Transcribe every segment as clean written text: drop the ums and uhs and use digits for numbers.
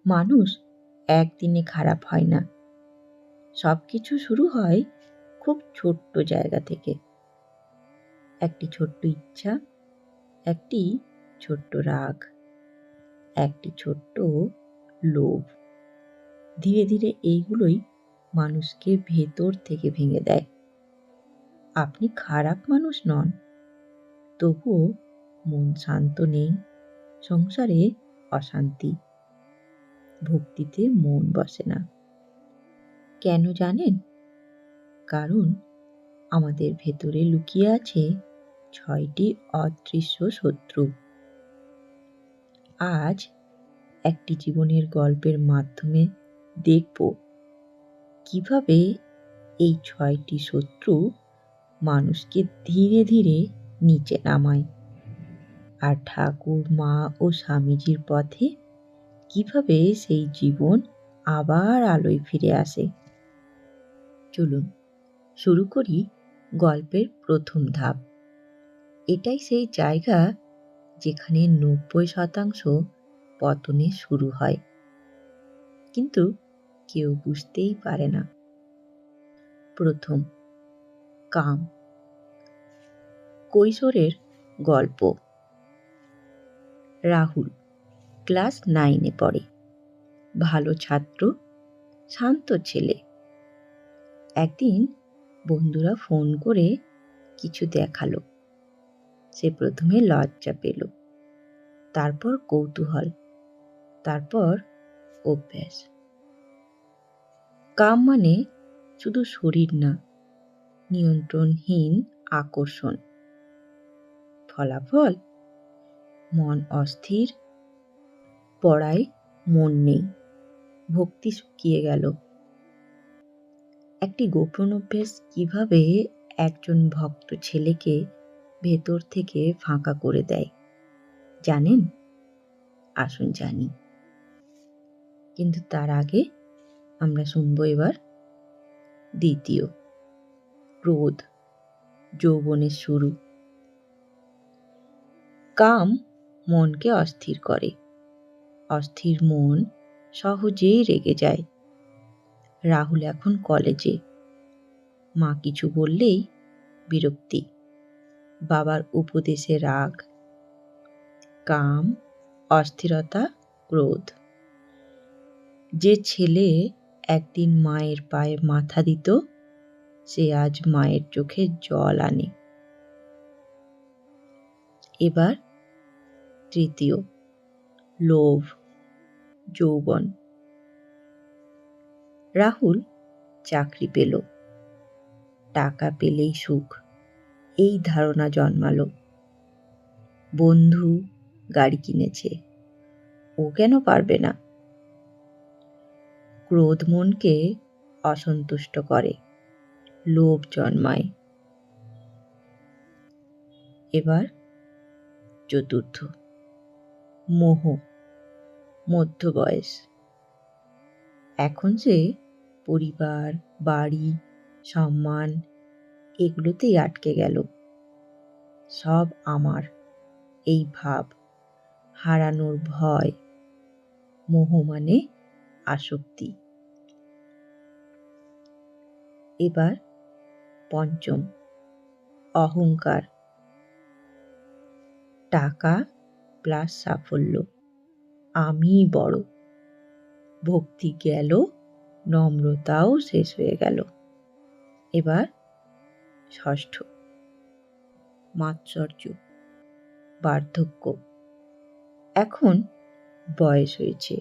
মানুষ একদিনে খারাপ হয় না। সবকিছু শুরু হয় খুব ছোট্ট জায়গা থেকে। একটি ছোট্ট ইচ্ছা, একটি ছোট্ট রাগ, একটি ছোট্ট লোভ। ধীরে ধীরে এইগুলোই মানুষকে ভেতর থেকে ভেঙে দেয়। আপনি খারাপ মানুষ নন, তবুও মন শান্ত নেই, সংসারে অশান্তি, ভক্তিতে মন বসে না। কেন জানেন? কারণ আমাদের ভেতরে লুকিয়ে আছে ৬টি অদৃশ্য শত্রু। আজ একটি জীবনের গল্পের মাধ্যমে দেখব কিভাবে এই ৬টি শত্রু মানুষকে ধীরে ধীরে নিচে নামায়, আর ঠাকুর, মা ও স্বামীজির পথে কিভাবে সেই জীবন আবার আলোয় ফিরে আসে। চলুন শুরু করি গল্পের প্রথম ধাপ। এটাই সেই জায়গা যেখানে ৯০% পতনে শুরু হয়, কিন্তু কেউ বুঝতেই পারে না। প্রথম, কাম। কৈশোরের গল্প। রাহুল ক্লাস 9-এ পড়ে। ভালো ছাত্র, শান্ত ছেলে। একদিন বন্ধুরা ফোন করে কিছু দেখালো। সে প্রথমে লজ্জা পেল, তারপর কৌতূহল, তারপর অভ্যাস। কাম মানে শুধু শরীর না, নিয়ন্ত্রণহীন আকর্ষণ। ফলাফল, মন অস্থির, পড়ায় মন নেই, ভক্তি শুকিয়ে গেল। একটি গোপন অভ্যেস কিভাবে একজন ভক্ত ছেলেকে ভেতর থেকে ফাঁকা করে দেয় জানেন? আসুন জানি। কিন্তু তার আগে আমরা শুনবো এবার দ্বিতীয়, ক্রোধ, যৌবনের শুরু। কাম মনকে অস্থির করে। অস্থির মন সহজেই রেগে যায়। রাহুল এখন কলেজে। মা কিছু বললেই বিরক্তি, বাবার উপদেশে রাগ। কাম, অস্থিরতা, ক্রোধ। যে ছেলে একদিন মায়ের পায়ে মাথা দিত, সে আজ মায়ের চোখে জল আনে। এবার তৃতীয়, লোভ, যৌবন। রাহুল চাকরি পেল, টাকা পেলেই সুখ, এই ধারণা জন্মালো। বন্ধু গাড়ি কিনেছে, ও কেন পারবে না? ক্রোধ মনকে অসন্তুষ্ট করে, লোভ জন্মায়। এবার চতুর্থ, মোহ, মধ্য বয়স। এখন সে পরিবার, বাড়ি, সম্মান এগুলোতেই আটকে গেল। সব আমার, এই ভাব, হারানোর ভয়। মোহ মানে আসক্তি। এবার পঞ্চম, অহংকার। টাকা প্লাস সাফল্য, আমি বড়। ভক্তি গেল, নম্রতাও শেষ হয়ে গেল। এবার ষষ্ঠ, মাৎসর্য, বার্ধক্য। এখন বয়স হয়েছে,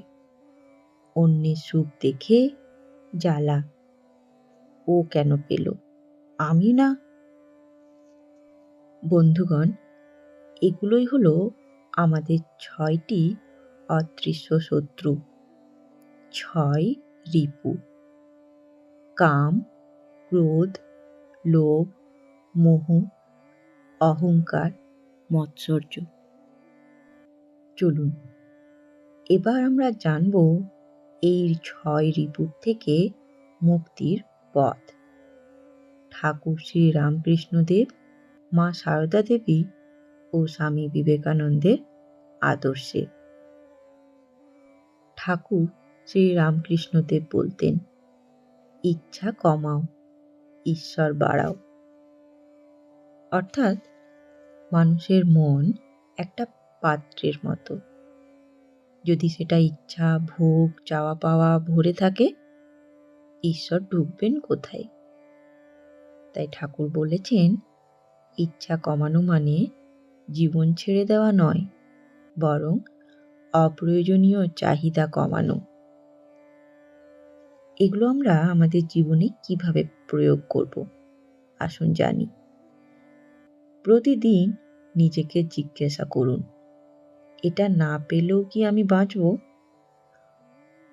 অন্যের সুখ দেখে জ্বালা, ও কেন পেল, আমি না। বন্ধুগণ, এগুলোই হলো আমাদের ৬টি অদৃশ্য শত্রু, ৬ রিপু। কাম, ক্রোধ, লোভ, মোহ, অহংকার, মৎসর্য। চলুন এবার আমরা জানব এই ৬ রিপুর থেকে মুক্তির পথ। ঠাকুর শ্রী রামকৃষ্ণদেব, মা সারদা দেবী ও স্বামী বিবেকানন্দের আদর্শে। ঠাকুর শ্রী রামকৃষ্ণদেব বলতেন, ইচ্ছা কমাও, ঈশ্বর বাড়াও। অর্থাৎ মানুষের মন একটা পাত্রের মতো, যদি সেটা ইচ্ছা, ভোগ, চাওয়া পাওয়া ভরে থাকে, ঈশ্বর ঢুকবেন কোথায়? তাই ঠাকুর বলেছেন, ইচ্ছা কমানো মানে জীবন ছেড়ে দেওয়া নয়, বরং অপ্রয়োজনীয় চাহিদা কমানো। এগুলো আমরা আমাদের জীবনে কিভাবে প্রয়োগ করব, আসুন জানি। প্রতিদিন নিজেকে জিজ্ঞাসা করুন, এটা না পেলেও কি আমি বাঁচব?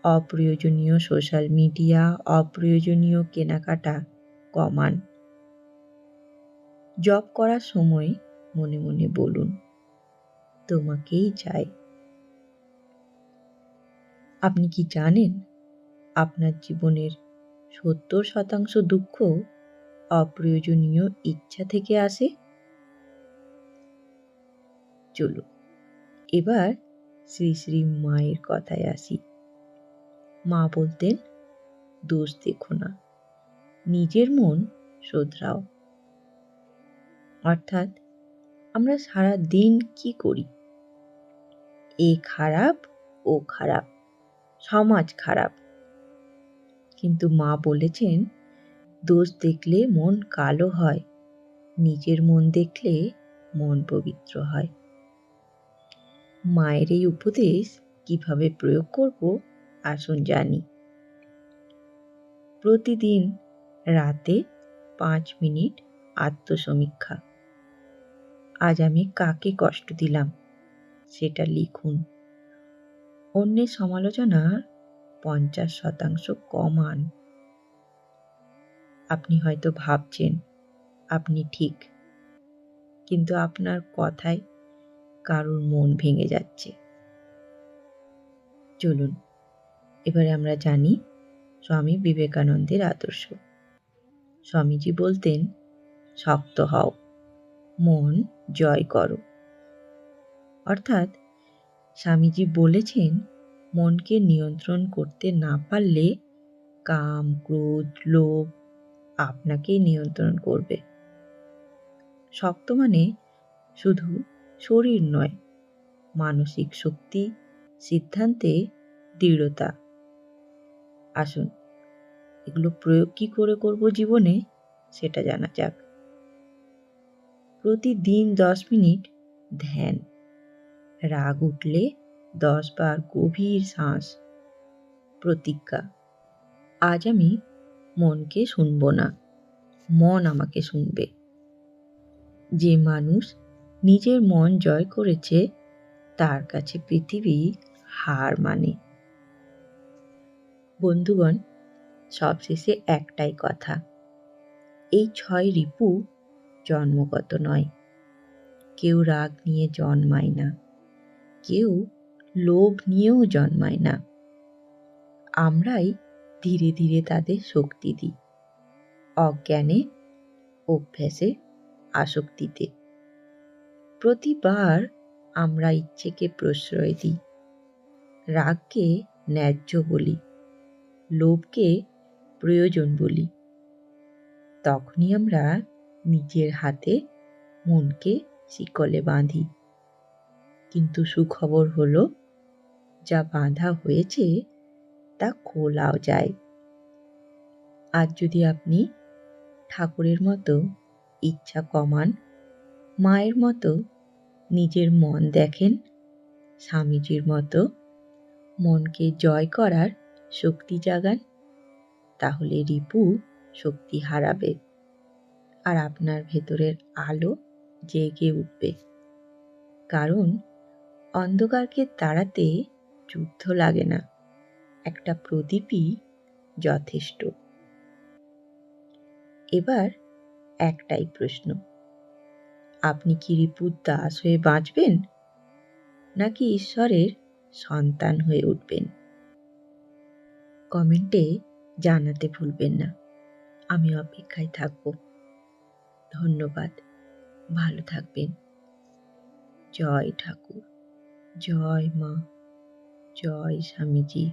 অপ্রয়োজনীয় সোশ্যাল মিডিয়া, অপ্রয়োজনীয় কেনাকাটা কমান। জব করার সময় মনে মনে বলুন, তোমাকেই চাই। আপনি কি জানেন, আপনার জীবনের 70% দুঃখ অপ্রয়োজনীয় ইচ্ছা থেকে আসে? চলুন এবার শ্রী শ্রী মায়ের কথায় আসি। মা বলতেন, দোষ দেখো না, নিজের মন শোধরাও। অর্থাৎ আমরা সারা দিন কি করি? এ খারাপ, ও খারাপ, সমাজ খারাপ। কিন্তু মা বলেছেন, দোষ দেখলে মন কালো হয়, নিজের মন দেখলে মন পবিত্র হয়। মায়ের এই উপদেশ কিভাবে প্রয়োগ করব, আসুন জানি। প্রতিদিন রাতে 5 মিনিট আত্মসমীক্ষা। আজ আমি কাকে কষ্ট দিলাম সেটা লিখুন। অন্যের সমালোচনার 50% কমান। আপনি হয়তো ভাবছেন আপনি ঠিক, কিন্তু আপনার কথায় কারোর মন ভেঙে যাচ্ছে। চলুন এবারে আমরা জানি স্বামী বিবেকানন্দের আদর্শ। স্বামীজি বলতেন, শক্ত হও, মন জয় করো। অর্থাৎ স্বামীজি বলেছেন, মনকে নিয়ন্ত্রণ করতে না পারলে কাম, ক্রোধ, লোভ আপনাকেই নিয়ন্ত্রণ করবে। শক্ত মানে শুধু শরীর নয়, মানসিক শক্তি, সিদ্ধান্তে দৃঢ়তা। আসুন এগুলো প্রয়োগ কি করে করব জীবনে, সেটা জানা যাক। প্রতিদিন 10 মিনিট ধ্যান। রাগ উঠলে 10 বার গভীর শ্বাস। প্রতিজ্ঞা, আজ আমি মনকে শুনব না, মন আমাকে শুনবে। যে মানুষ নিজের মন জয় করেছে, তার কাছে পৃথিবী হার মানে। বন্ধুগণ, সবশেষে একটাই কথা, এই 6 রিপু জন্মগত নয়। কেউ রাগ নিয়ে জন্মায় না, কেউ লোভ নিয়েও জন্মায় না। আমরাই ধীরে ধীরে তাদের শক্তি দিই, অজ্ঞানে, অভ্যাসে, আসক্তিতে। প্রতিবার আমরা ইচ্ছেকে প্রশ্রয় দিই, রাগকে ন্যায্য বলি, লোভকে প্রয়োজন বলি। তখনই আমরা নিজের হাতে মনকে শিকলে বাঁধি। কিন্তু সুখবর হলো, যা বাঁধা হয়েছে তা খোলাও যায়। আজ যদি আপনি ঠাকুরের মতো ইচ্ছা কমান, মায়ের মতো নিজের মন দেখেন, স্বামীজির মতো মনকে জয় করার শক্তি জাগান, তাহলে রিপু শক্তি হারাবে আর আপনার ভেতরের আলো জেগে উঠবে। কারণ অন্ধকারকে তাড়াতে যুদ্ধ লাগে না, একটা প্রদীপই যথেষ্ট। এবার একটাই প্রশ্ন, আপনি কি রিপুর দাস হয়ে বাঁচবেন, নাকি ঈশ্বরের সন্তান হয়ে উঠবেন? কমেন্টে জানাতে ভুলবেন না। আমি অপেক্ষায় থাকব। ধন্যবাদ। ভালো থাকবেন। জয় ঠাকুর, জয় মা। জয় স্বামীজি।